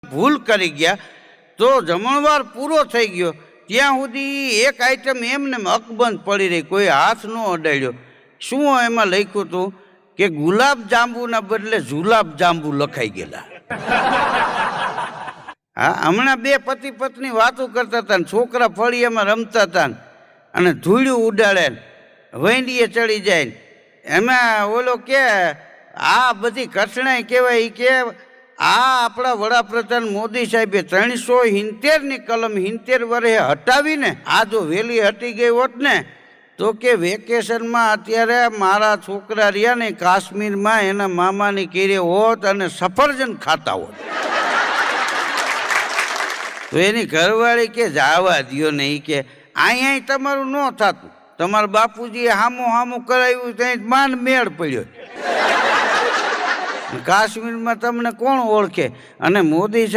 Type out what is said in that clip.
ભૂલ કરી ગયા તો જમણવાર પૂરો થઈ ગયો ત્યાં સુધી એક આઈટમ એમને અકબંધ પડી રહી, કોઈ હાથ ન અડાડ્યો. શું એમાં લખ્યું હતું કે ગુલાબ જાંબુના બદલે જુલાબ જાંબુ લખાઈ ગયેલા. હા, હમણાં બે પતિ પત્ની વાતો કરતા હતા, છોકરા ફળિયામાં રમતા હતા અને ધૂળ્યું ઉડાડે, વેંડીએ ચડી જાય. એમાં ઓલો કે આ બધી કઠણાઈ કહેવાય કે આ આપણા વડાપ્રધાન મોદી સાહેબે 370ની કલમ 70 વર્ષે હટાવીને આ જો વહેલી હટી ગઈ હોત ને તો કે વેકેશનમાં અત્યારે મારા છોકરા રહ્યા ને કાશ્મીરમાં એના મામાની કેરે હોત અને સફરજન ખાતા હોત. તો એની ઘરવાળી કે જાવા દ્યો ને એ કે અહીંયા તમારું ન થતું, તમારા બાપુજીએ હામું કરાવ્યું ત્યાં માંડ મેળ પડ્યો. કાશ્મીરમાં તમને કોણ ઓળખે? અને મોદી